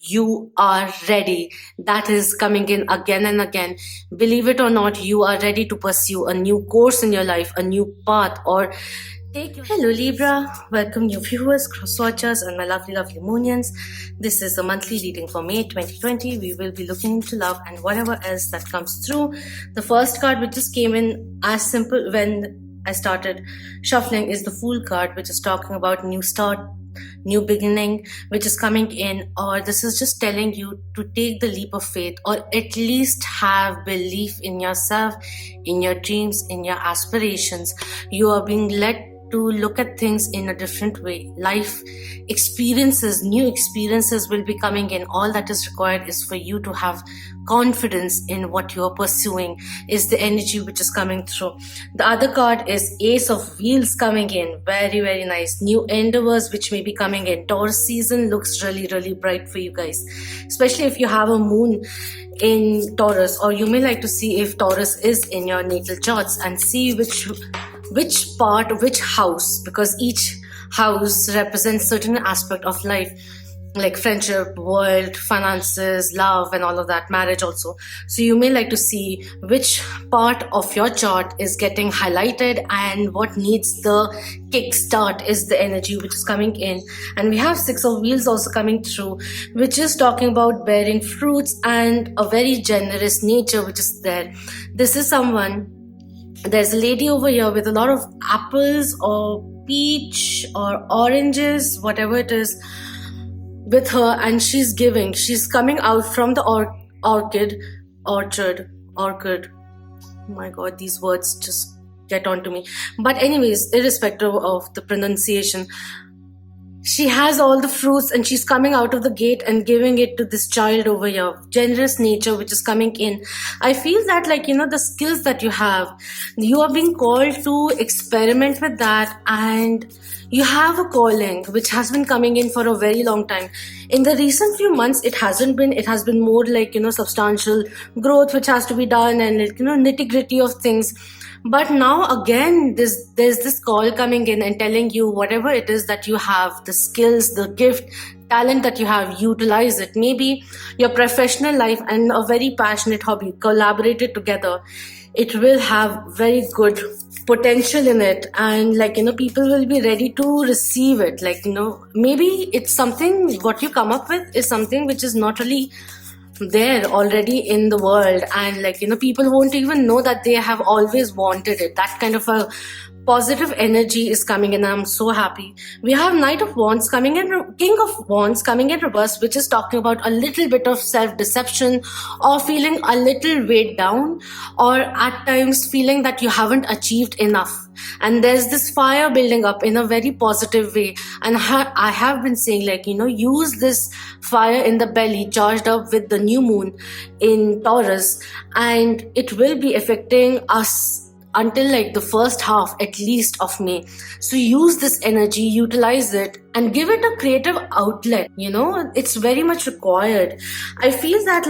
You are ready. That is coming in again and again. Believe it or not, you are ready to pursue a new course in your life, a new path, or Hello Libra, welcome new viewers, cross watchers, and my lovely moonians. This is the monthly reading for May 2020. We will be looking into love and whatever else that comes through. The first card which just came in as simple when I started shuffling is the Fool card, which is talking about new start, new beginning, which is coming in, or this is just telling you to take the leap of faith, or at least have belief in yourself, in your dreams, in your aspirations. You are being led to look at things in a different way. Life experiences, new experiences will be coming in. All that is required is for you to have confidence in what you are pursuing, is the energy which is coming through. The other card is Ace of Wheels coming in. Very nice. New endeavors which may be coming in. Taurus season looks really bright for you guys, especially if you have a moon in Taurus, or you may like to see if Taurus is in your natal charts and see which part, which house, because each house represents certain aspect of life, like friendship, world, finances, love, and all of that, marriage also. So you may like to see which part of your chart is getting highlighted and what needs the kickstart is the energy which is coming in. And we have Six of Wheels also coming through, which is talking about bearing fruits and a very generous nature which is there. This is someone, there's a lady over here with a lot of apples or peach or oranges, whatever it is, with her, and she's coming out from the orchard. Oh my god, these words just get onto me. But anyways, irrespective of the pronunciation, she has all the fruits and she's coming out of the gate and giving it to this child over here. Generous nature which is coming in. I feel that, like, the skills that you have, you are being called to experiment with that, and you have a calling which has been coming in for a very long time. In the recent few months, it has been more like, substantial growth which has to be done, and nitty-gritty of things. But now again, there's this call coming in and telling you whatever it is that you have, the skills, the gift, talent that you have, utilize it. Maybe your professional life and a very passionate hobby collaborated together. It will have very good potential in it, and people will be ready to receive it. Maybe it's something, what you come up with is something which is not really there already in the world, and people won't even know that they have always wanted it. That kind of a positive energy is coming in. I'm so happy. We have Knight of Wands coming in, King of Wands coming in reverse, which is talking about a little bit of self-deception, or feeling a little weighed down, or at times feeling that you haven't achieved enough. And there's this fire building up in a very positive way. And I have been saying, use this fire in the belly, charged up with the new moon in Taurus, and it will be affecting us until the first half at least of May. So use this energy, utilize it, and give it a creative outlet. It's very much required. I feel that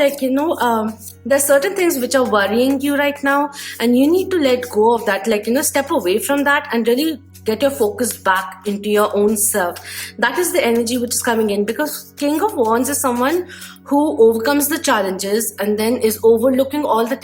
there's certain things which are worrying you right now, and you need to let go of that. Step away from that and really get your focus back into your own self. That is the energy which is coming in, because King of Wands is someone who overcomes the challenges and then is overlooking all the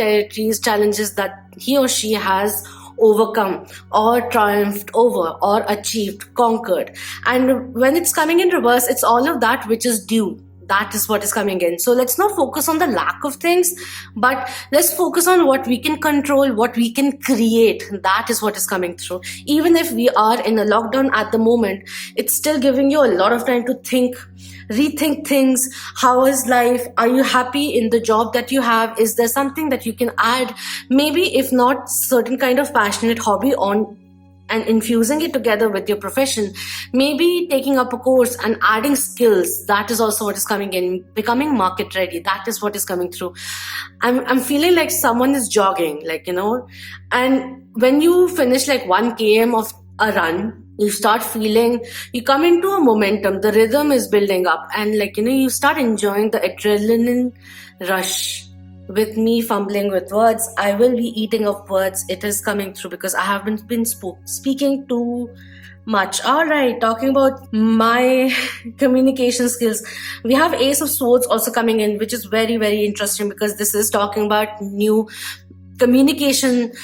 challenges that he or she has overcome or triumphed over or achieved, conquered. And when it's coming in reverse, it's all of that which is due. That is what is coming in. So let's not focus on the lack of things, but let's focus on what we can control, what we can create. That is what is coming through. Even if we are in a lockdown at the moment, it's still giving you a lot of time to think, rethink things. How is life? Are you happy in the job that you have? Is there something that you can add? Maybe if not certain kind of passionate hobby on, and infusing it together with your profession, maybe taking up a course and adding skills. That is also what is coming in. Becoming market ready. That is what is coming through. I'm feeling like someone is jogging, and when you finish 1 km of a run, you start feeling, you come into a momentum, the rhythm is building up, and you start enjoying the adrenaline rush. With me fumbling with words, I will be eating up words. It is coming through because I haven't been speaking to Much. All right, talking about my communication skills, we have Ace of Swords also coming in, which is very, very interesting because this is talking about new communication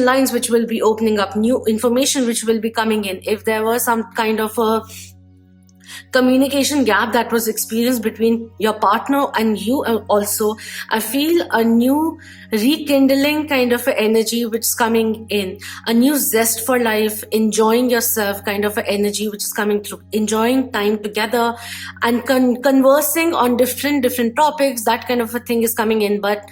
lines which will be opening up, new information which will be coming in. If there was some kind of a communication gap that was experienced between your partner and you also, I feel a new rekindling kind of a energy which is coming in, a new zest for life, enjoying yourself kind of a energy which is coming through, enjoying time together and conversing on different topics. That kind of a thing is coming in. But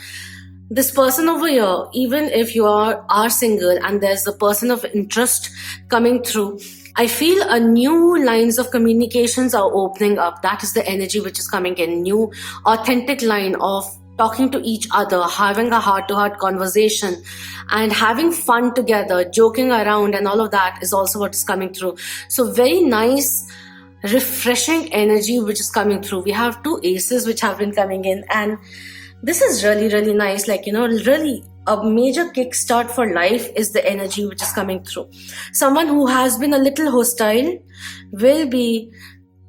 this person over here, even if you are single and there's a person of interest coming through, I feel a new lines of communications are opening up. That is the energy which is coming in. New authentic line of talking to each other, having a heart-to-heart conversation and having fun together, joking around and all of that is also what is coming through. So very nice, refreshing energy which is coming through. We have two aces which have been coming in, and this is really, really nice. Like, really a major kickstart for life is the energy which is coming through. Someone who has been a little hostile will be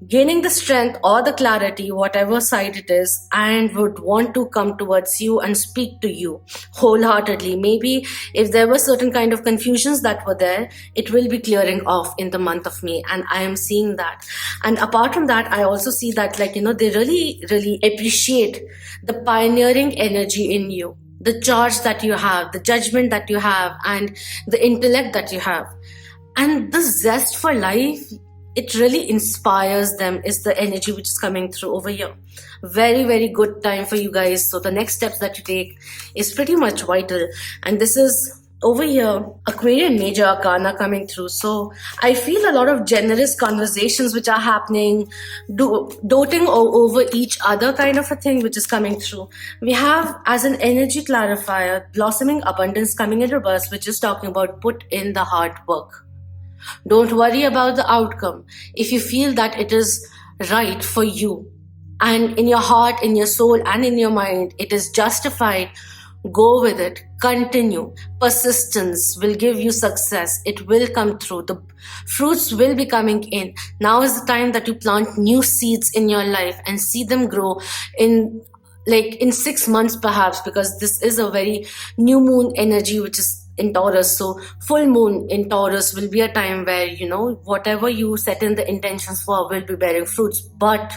gaining the strength or the clarity, whatever side it is, and would want to come towards you and speak to you wholeheartedly. Maybe if there were certain kind of confusions that were there, it will be clearing off in the month of May, and I am seeing that. And apart from that, I also see that, like, they really, really appreciate the pioneering energy in you, the charge that you have, the judgment that you have, and the intellect that you have, and the zest for life. It really inspires them is the energy which is coming through over here. Very, very good time for you guys. So the next steps that you take is pretty much vital. And this is over here, Aquarian Major Arcana coming through. So I feel a lot of generous conversations which are happening, doting over each other kind of a thing which is coming through. We have as an energy clarifier, Blossoming Abundance coming in reverse, which is talking about put in the hard work. Don't worry about the outcome. If you feel that it is right for you and in your heart, in your soul, and in your mind, it is justified, go with it. Continue. Persistence will give you success. It will come through. The fruits will be coming in. Now is the time that you plant new seeds in your life and see them grow in 6 months perhaps, because this is a very new moon energy which is in Taurus. So full moon in Taurus will be a time where, whatever you set in the intentions for will be bearing fruits. But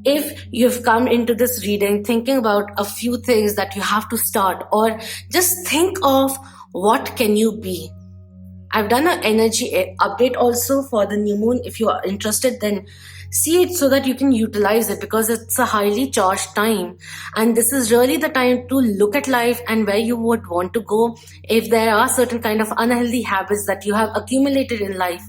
if you've come into this reading thinking about a few things that you have to start, or just think of what can you be. I've done an energy update also for the new moon. If you are interested, then see it so that you can utilize it, because it's a highly charged time. And this is really the time to look at life and where you would want to go. If there are certain kind of unhealthy habits that you have accumulated in life,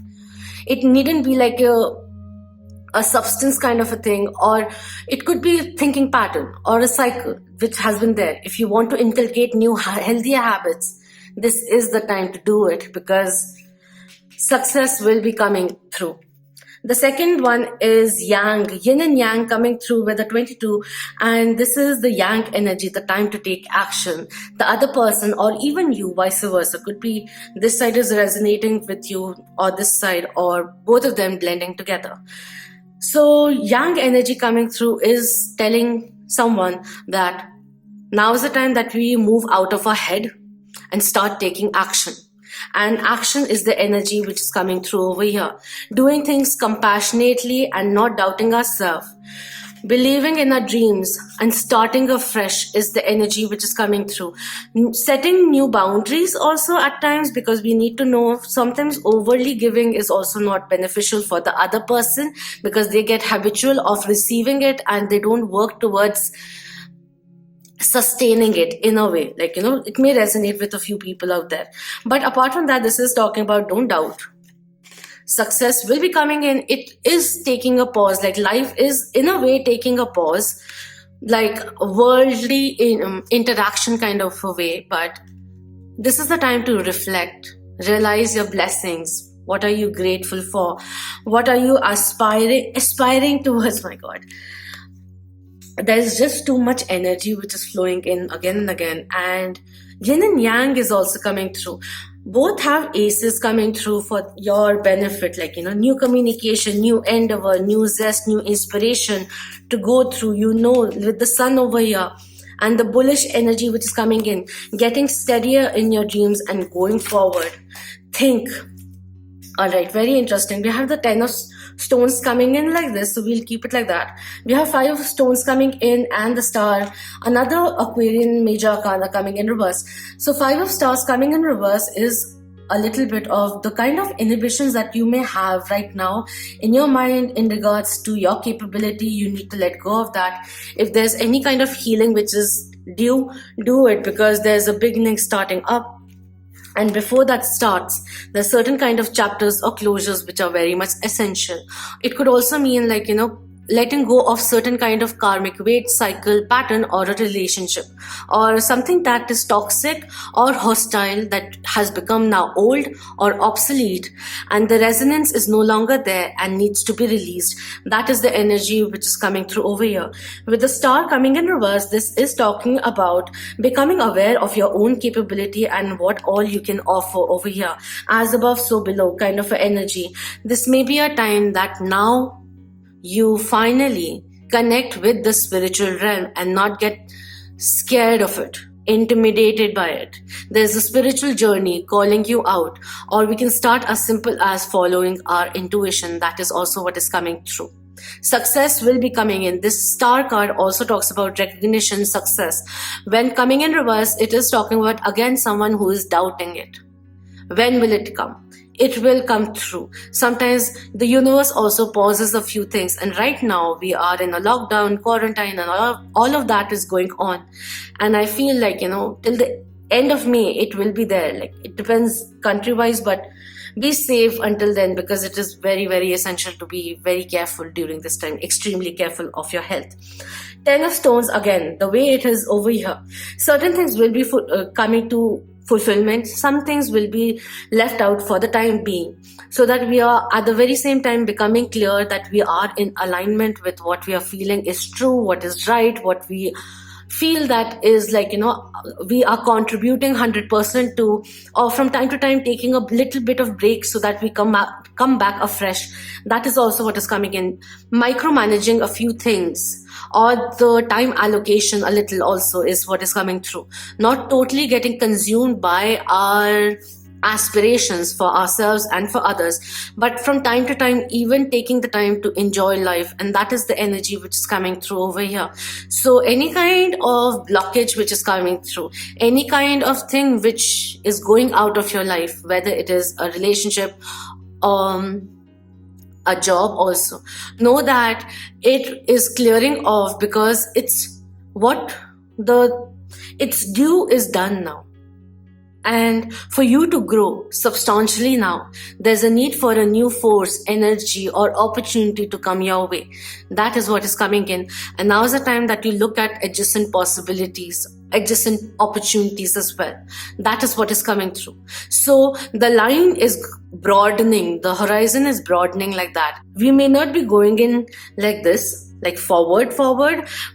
it needn't be like a substance kind of a thing, or it could be a thinking pattern or a cycle which has been there. If you want to inculcate new healthier habits, this is the time to do it, because success will be coming through. The second one is Yang, Yin and Yang coming through with the 22, and this is the Yang energy, the time to take action. The other person, or even you, vice versa, could be this side is resonating with you, or this side, or both of them blending together. So Yang energy coming through is telling someone that now is the time that we move out of our head and start taking action. And action is the energy which is coming through over here. Doing things compassionately and not doubting ourselves. Believing in our dreams and starting afresh is the energy which is coming through. Setting new boundaries also at times, because we need to know sometimes overly giving is also not beneficial for the other person, because they get habitual of receiving it and they don't work towards sustaining it in a way. It may resonate with a few people out there. But apart from that, this is talking about don't doubt. Success will be coming in. It is taking a pause. Life is in a way taking a pause, like worldly interaction kind of a way. But this is the time to reflect, realize your blessings. What are you grateful for? What are you aspiring towards? My God. There's just too much energy which is flowing in again and again, and Yin and Yang is also coming through. Both have aces coming through for your benefit, like, new communication, new endeavor, new zest, new inspiration to go through, with the sun over here and the bullish energy which is coming in, getting steadier in your dreams and going forward. Think. All right, very interesting. We have the 10 of stones coming in like this, so we'll keep it like that. We have 5 of stones coming in and the star, another Aquarian major arcana coming in reverse. So 5 of stars coming in reverse is a little bit of the kind of inhibitions that you may have right now in your mind in regards to your capability. You need to let go of that. If there's any kind of healing which is due, do it, because there's a beginning starting up. And before that starts, there's certain kind of chapters or closures which are very much essential. It could also mean, like, letting go of certain kind of karmic weight, cycle, pattern, or a relationship, or something that is toxic or hostile that has become now old or obsolete, and the resonance is no longer there and needs to be released. That is the energy which is coming through over here. With the star coming in reverse, this is talking about becoming aware of your own capability and what all you can offer over here. As above, so below kind of an energy. This may be a time that now you finally connect with the spiritual realm and not get scared of it, intimidated by it. There's a spiritual journey calling you out, or we can start as simple as following our intuition. That is also what is coming through. Success will be coming in. This star card also talks about recognition, success. When coming in reverse, it is talking about, again, someone who is doubting it. When will it come? It will come through. Sometimes the universe also pauses a few things, and right now we are in a lockdown, quarantine, and all of that is going on. And I feel like, till the end of May, it will be there. Like, it depends country-wise, but be safe until then, because it is very, very essential to be very careful during this time, extremely careful of your health. 10 of stones, again, the way it is over here. Certain things will be coming to fulfillment. Some things will be left out for the time being, so that we are at the very same time becoming clear that we are in alignment with what we are feeling is true, what is right, what we feel that is like, we are contributing 100% to, or from time to time taking a little bit of break so that we come back afresh. That is also what is coming in. Micromanaging a few things, or the time allocation a little also is what is coming through. Not totally getting consumed by our aspirations for ourselves and for others, but from time to time even taking the time to enjoy life, and that is the energy which is coming through over here. So any kind of blockage which is coming through, any kind of thing which is going out of your life, whether it is a relationship, a job also, know that it is clearing off, because it's due is done now. And for you to grow substantially now, there's a need for a new force, energy, or opportunity to come your way. That is what is coming in. And now is the time that you look at adjacent possibilities, adjacent opportunities as well. That is what is coming through. So the line is broadening, the horizon is broadening like that. We may not be going in like this, like forward,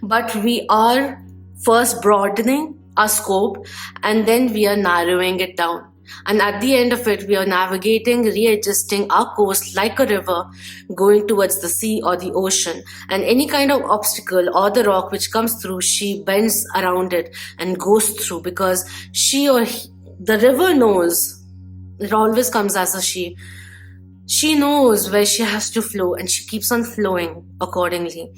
but we are first broadening our scope, and then we are narrowing it down. And at the end of it, we are navigating, readjusting our course like a river going towards the sea or the ocean. And any kind of obstacle or the rock which comes through, she bends around it and goes through, because the river knows, it always comes as a she. She knows where she has to flow, and she keeps on flowing accordingly.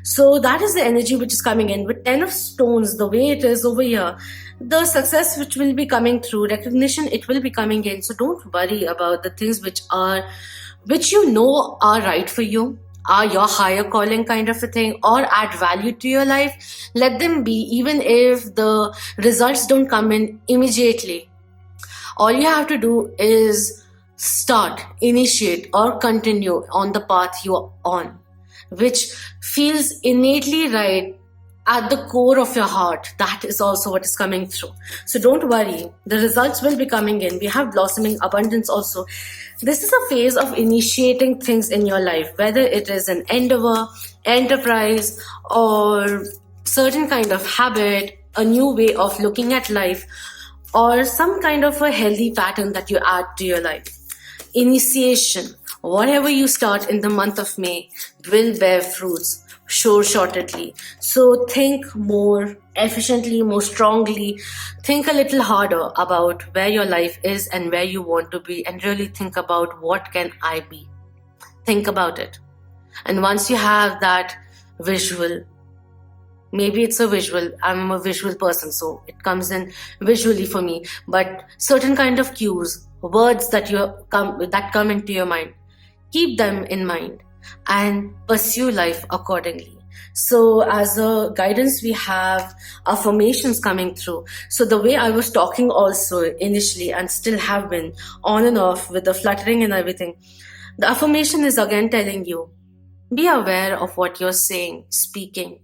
So that is the energy which is coming in. With 10 of stones, the way it is over here, the success which will be coming through, recognition, it will be coming in. So don't worry about the things which are right for you, are your higher calling kind of a thing, or add value to your life. Let them be, even if the results don't come in immediately. All you have to do is start, initiate, or continue on the path you are on, which feels innately right at the core of your heart. That is also what is coming through. So don't worry, the results will be coming in. We have blossoming abundance also. This is a phase of initiating things in your life, whether it is an endeavor, enterprise, or certain kind of habit, a new way of looking at life, or some kind of a healthy pattern that you add to your life. Initiation, whatever you start in the month of May will bear fruits sure shortedly. So think more efficiently, more strongly, think a little harder about where your life is and where you want to be, and really think about what can I be. Think about it. And once you have that visual, maybe it's a visual, I'm a visual person, so it comes in visually for me, but certain kind of cues, words that come into your mind, keep them in mind and pursue life accordingly. So as a guidance, we have affirmations coming through. So the way I was talking also initially, and still have been on and off with the fluttering and everything, the affirmation is again telling you, be aware of what you're saying, speaking.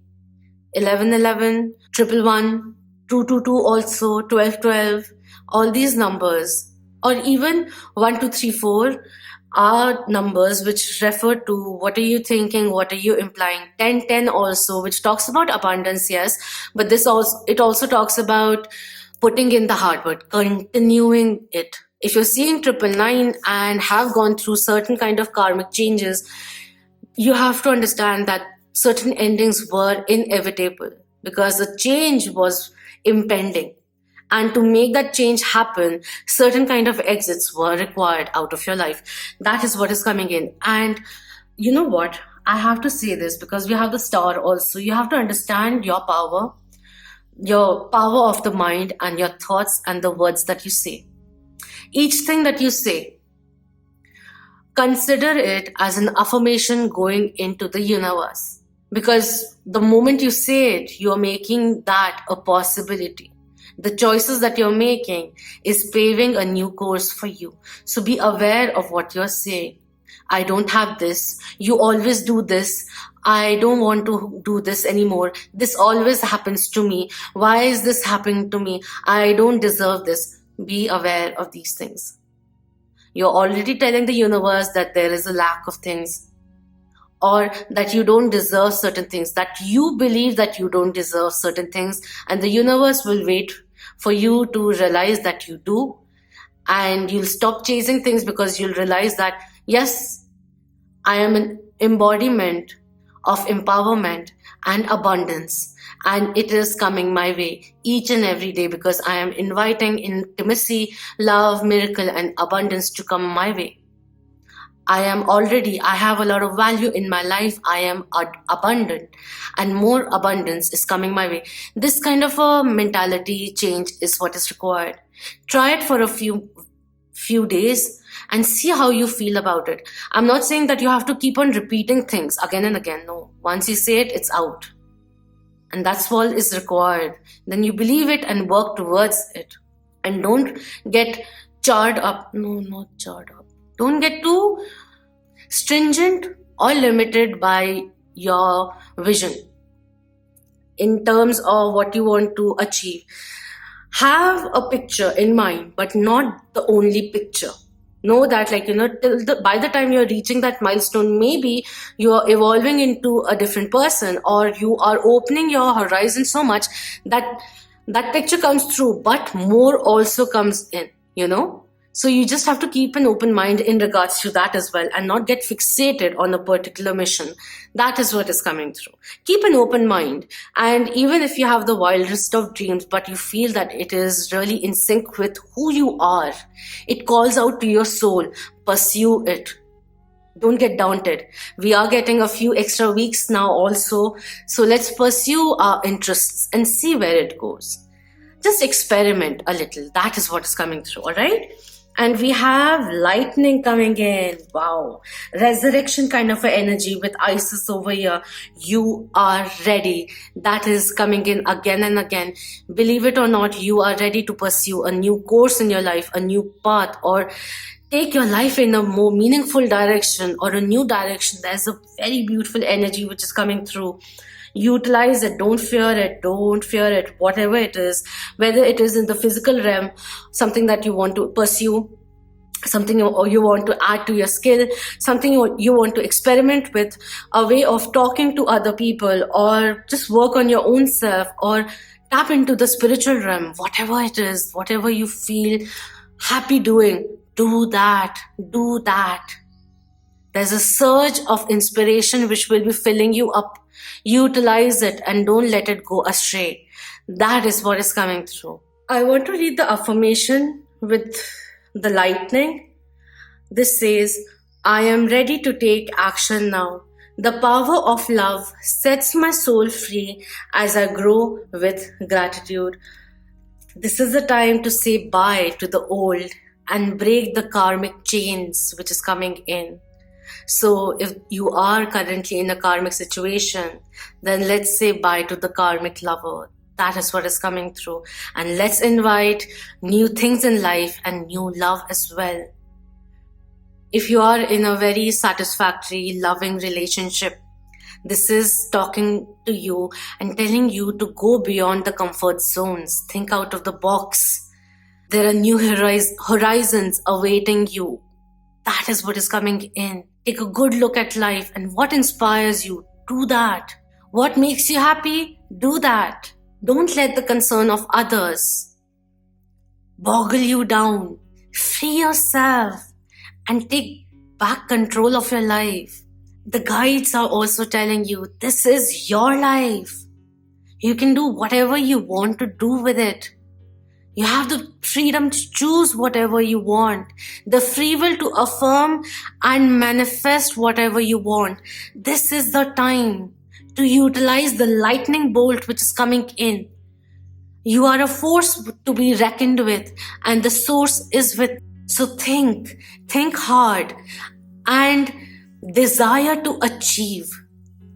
1111, 111, 222 also, 1212, all these numbers, or even 1234 are numbers which refer to what are you thinking, what are you implying. 1010 also, which talks about abundance, yes, but it also talks about putting in the hard work, continuing it. If you're seeing 999 and have gone through certain kind of karmic changes, you have to understand that certain endings were inevitable because the change was impending. And to make that change happen, certain kind of exits were required out of your life. That is what is coming in. And you know what? I have to say this because we have the star also. You have to understand your power of the mind and your thoughts and the words that you say. Each thing that you say, consider it as an affirmation going into the universe. Because the moment you say it, you're making that a possibility. The choices that you're making is paving a new course for you. So be aware of what you're saying. I don't have this. You always do this. I don't want to do this anymore. This always happens to me. Why is this happening to me? I don't deserve this. Be aware of these things. You're already telling the universe that there is a lack of things, or that you don't deserve certain things, that you believe that you don't deserve certain things, and the universe will wait for you to realize that you do, and you'll stop chasing things because you'll realize that, yes, I am an embodiment of empowerment and abundance, and it is coming my way each and every day because I am inviting intimacy, love, miracle, and abundance to come my way. I have a lot of value in my life. I am abundant, and more abundance is coming my way. This kind of a mentality change is what is required. Try it for a few days and see how you feel about it. I'm not saying that you have to keep on repeating things again and again. No, once you say it, it's out. And that's all is required. Then you believe it and work towards it. And don't get charred up. No, not charred up. Don't get too stringent or limited by your vision in terms of what you want to achieve. Have a picture in mind, but not the only picture. Know that, by the time you're reaching that milestone, maybe you're evolving into a different person, or you are opening your horizon so much that that picture comes through, but more also comes in, So you just have to keep an open mind in regards to that as well, and not get fixated on a particular mission. That is what is coming through. Keep an open mind. And even if you have the wildest of dreams, but you feel that it is really in sync with who you are, it calls out to your soul, pursue it. Don't get daunted. We are getting a few extra weeks now also. So let's pursue our interests and see where it goes. Just experiment a little. That is what is coming through, all right? And we have lightning coming in. Wow. Resurrection kind of an energy with Isis over here. You are ready. That is coming in again and again. Believe it or not, you are ready to pursue a new course in your life, a new path, or take your life in a more meaningful direction or a new direction. There's a very beautiful energy which is coming through. Utilize it. Don't fear it. Whatever it is, whether it is in the physical realm, something that you want to pursue, something you want to add to your skill, something you want to experiment with, a way of talking to other people, or just work on your own self, or tap into the spiritual realm, whatever it is, whatever you feel happy doing, do that. Do that. There's a surge of inspiration which will be filling you up. Utilize it and don't let it go astray. That is what is coming through. I want to read the affirmation with the lightning. This says, I am ready to take action now. The power of love sets my soul free as I grow with gratitude. This is the time to say bye to the old and break the karmic chains which is coming in. So if you are currently in a karmic situation, then let's say bye to the karmic lover. That is what is coming through. And let's invite new things in life and new love as well. If you are in a very satisfactory, loving relationship, this is talking to you and telling you to go beyond the comfort zones. Think out of the box. There are new horizons awaiting you. That is what is coming in. Take a good look at life and what inspires you. Do that. What makes you happy? Do that. Don't let the concern of others boggle you down. Free yourself and take back control of your life. The guides are also telling you this is your life. You can do whatever you want to do with it. You have the freedom to choose whatever you want, the free will to affirm and manifest whatever you want. This is the time to utilize the lightning bolt which is coming in. You are a force to be reckoned with, and the source is with. So think hard and desire to achieve.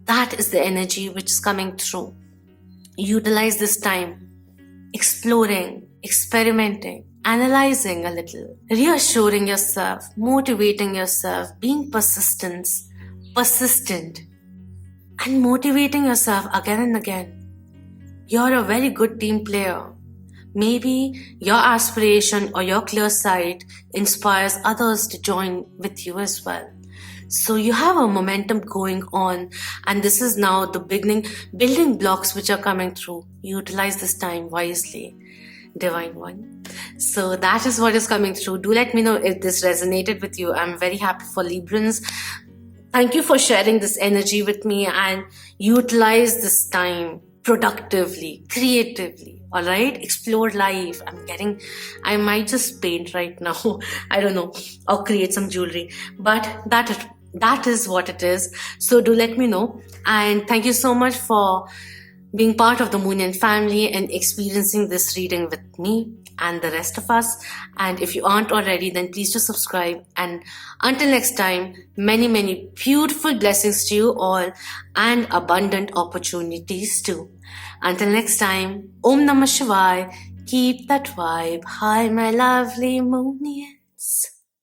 That is the energy which is coming through. Utilize this time, exploring, experimenting, analyzing a little, reassuring yourself, motivating yourself, being persistent, and motivating yourself again and again. You're a very good team player. Maybe your aspiration or your clear sight inspires others to join with you as well. So you have a momentum going on, and this is now the building blocks which are coming through. Utilize this time wisely, Divine One. So that is what is coming through. Do let me know if this resonated with you. I'm very happy for Librans. Thank you for sharing this energy with me, and utilize this time productively, creatively. All right, explore life. I might just paint right now. I don't know, or create some jewelry, but that is what it is. So do let me know, and thank you so much for being part of the Moonian family and experiencing this reading with me and the rest of us. And if you aren't already, then please do subscribe. And until next time, many, many beautiful blessings to you all and abundant opportunities too. Until next time, Om Namah Shivaya. Keep that vibe high, my lovely Moonians.